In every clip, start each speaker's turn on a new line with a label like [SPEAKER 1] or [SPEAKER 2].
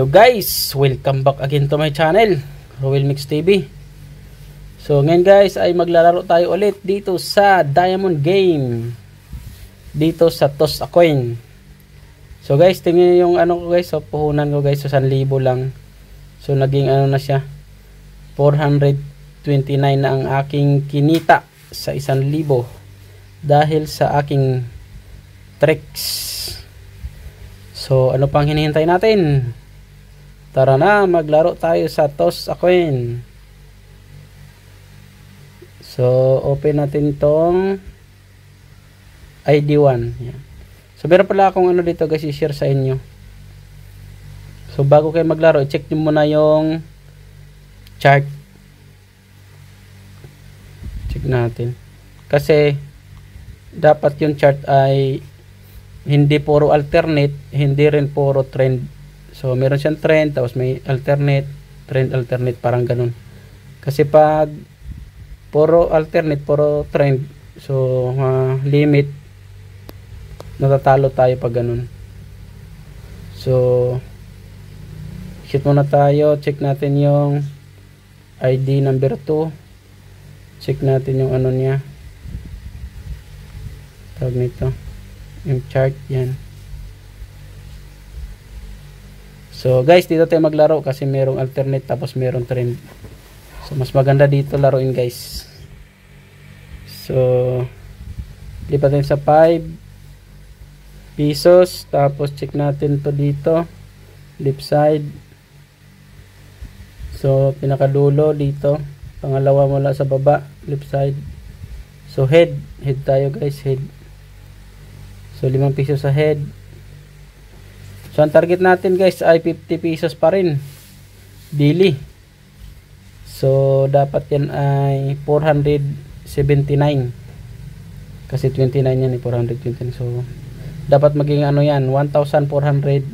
[SPEAKER 1] So guys, welcome back again to my channel, Roel Mix TV. So ngayon guys ay maglalaro tayo ulit dito sa Diamond Game, dito sa Toss a Coin. So guys, tingnan niyo yung ano ko guys, so puhunan ko guys, so 1,000 lang. So naging ano na siya, 429 na ang aking kinita sa 1,000 dahil sa aking tricks. So ano pang hinihintay natin? Tara na, maglaro tayo sa Toss a Coin. So open natin tong ID1. Yan. So meron pala akong ano dito guys, i-share sa inyo. So bago kayo maglaro, i-check nyo muna yung chart. Check natin. Kasi dapat yung chart ay hindi puro alternate, hindi rin puro trend. So meron siyang trend, tapos may alternate, trend, alternate, parang ganun. Kasi pag puro alternate, puro trend, so limit, natatalo tayo pag ganun. So shoot muna tayo, check natin yung ID number 2, check natin yung ano niya, tawag nito, yung chart. Yan. So guys, dito tayo maglaro kasi merong alternate tapos merong trend. So mas maganda dito laruin guys. So lipat tayo sa 5 pesos, tapos check natin to dito, left side. So pinakadulo dito, pangalawa mula sa baba, left side. So head tayo guys, head. So 5 pesos sa head. So ang target natin guys ay 50 pesos pa rin daily. So dapat yan ay 479 kasi 29 yan eh, 429. So dapat maging ano yan, 1,479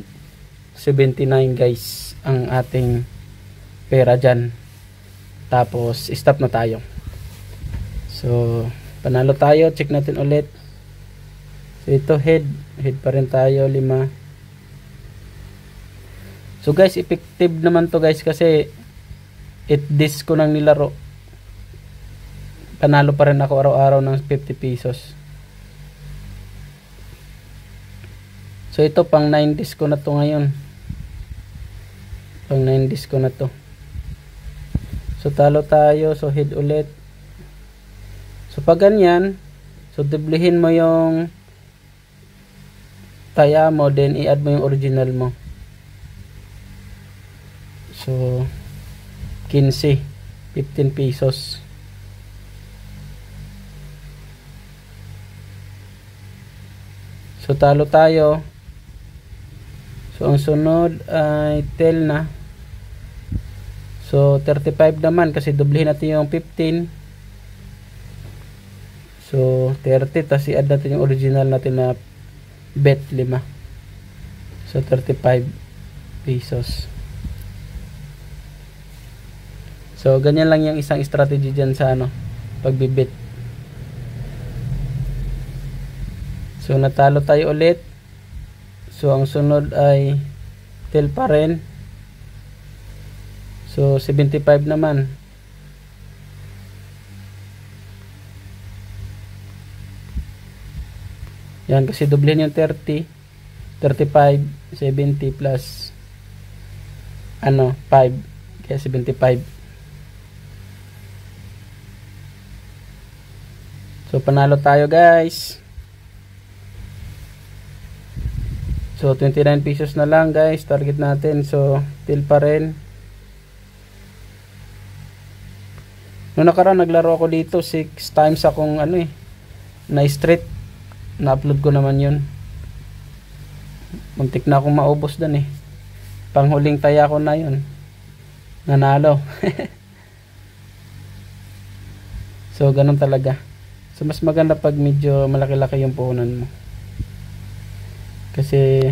[SPEAKER 1] guys ang ating pera dyan. Tapos stop na tayo. So panalo tayo, check natin ulit. So ito head pa rin tayo, 5. So guys, effective naman to guys kasi 8 days ko nang nilaro. Panalo pa rin ako araw-araw ng 50 pesos. So ito pang 9 days ko na to ngayon. Pang 9 days ko na to. So talo tayo, so head ulit. So pag ganyan, so dublihin mo yung taya mo, then i-add mo yung original mo. So 15 pesos. So talo tayo. So ang sunod ay 10 na. So 35 naman kasi dublihin natin yung 15. So 30, tapos i-add natin yung original natin na bet 5. So 35 pesos. So ganyan lang yung isang strategy dyan sa ano, pagbibit. So natalo tayo ulit. So ang sunod ay tail pa rin. So 75 naman. Yan kasi doblehin yung 30, 35, 70 plus ano 5, kaya 75. So panalo tayo guys. So 29 pesos na lang guys target natin. So till pa rin. Noong nakaraan naglaro ako dito 6 times akong ano na street. Na-upload ko naman yun. Muntik na akong maubos dun Panghuling taya ko na yun. Nanalo. So ganun talaga. So mas maganda pag medyo malaki-laki yung puhunan mo. Kasi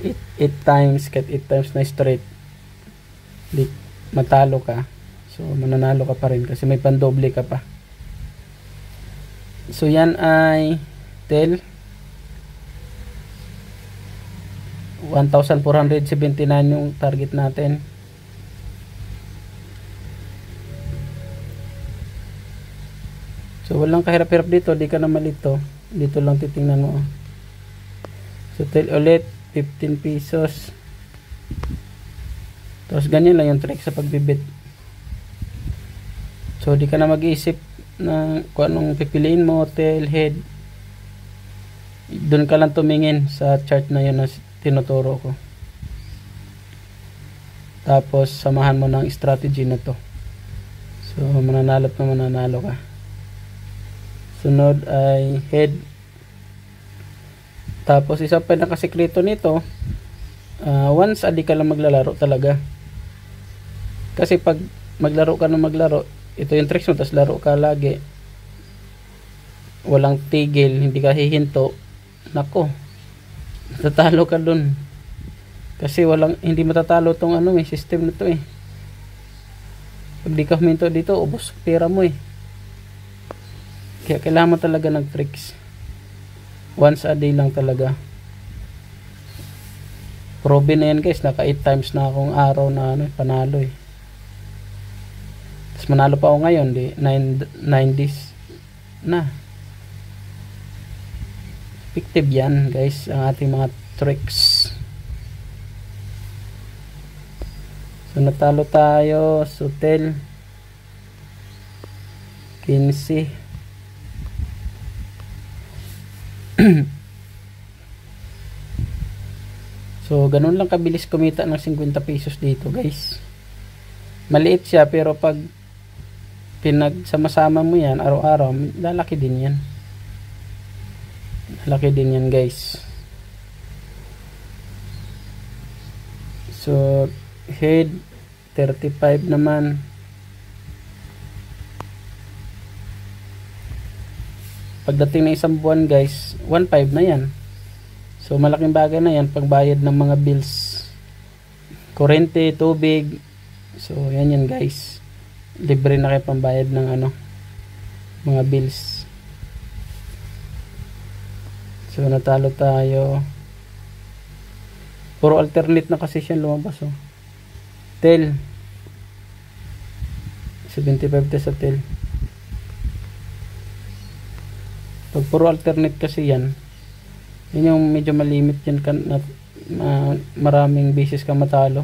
[SPEAKER 1] 8 times, kat 8 times na straight, matalo ka. So mananalo ka pa rin kasi may pandoble ka pa. So yan ay tail. 1,479 yung target natin. So walang kahirap-hirap dito, di ka na malito. Dito lang titingnan mo. So tail ulit 15 pesos. Tapos ganyan lang yung trick sa pagbibit. So di ka na mag-iisip na kung anong pipiliin mo, tail, head. Doon ka lang tumingin sa chart na yun na tinuturo ko. Tapos samahan mo ng strategy na to. So mananalo at mananalo ka. Sunod ay head. Tapos isa pa nakasikreto nito, once a day ka lang maglalaro talaga. Kasi pag maglaro ka na maglaro, ito yung tricks mo, tapos laro ka lagi, walang tigil, hindi ka hihinto, nako, matatalo ka dun. Kasi hindi matatalo tong system na to eh. Pag di ka huminto dito, ubos pera mo eh. Kaya kailangan mo talaga ng tricks. Once a day lang talaga. Proven na yan guys, naka 8 times na akong araw na panalo eh. Tapos manalo pa ako ngayon, 9 days na. Effective yan guys, ang ating mga tricks. So natalo tayo, Sutel 15. So ganun lang kabilis kumita ng 50 pesos dito guys. Maliit siya pero pag pinagsama-sama mo yan araw-araw, lalaki din yan. Lalaki din yan guys. So head 35 naman. Pagdating ng isang buwan guys, 1.5 na yan. So malaking bagay na yan pagbayad ng mga bills. Kuryente, tubig. So yan guys. Libre na kayo pambayad ng mga bills. So natalo tayo. Puro alternate na kasi siya lumabas oh. Tel 75 sa tel. Pag puro alternate kasi yan, yun yung medyo malimit yan maraming beses ka matalo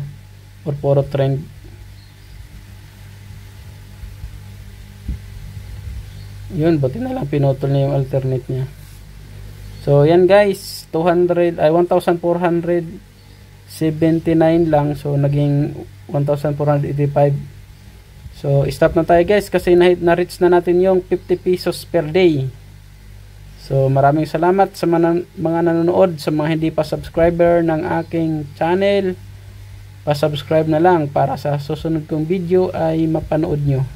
[SPEAKER 1] or puro trend. Yun, buti na lang pinutol niya yung alternate niya. So yan guys, 1,479 lang. So naging 1,485. So stop na tayo guys kasi na-reach na natin yung 50 pesos per day. So maraming salamat sa mga nanonood, sa mga hindi pa subscriber ng aking channel. Pa-subscribe na lang para sa susunod kong video ay mapanood nyo.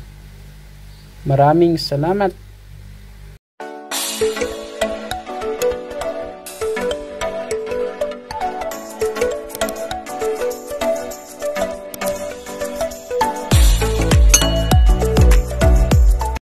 [SPEAKER 1] Maraming salamat.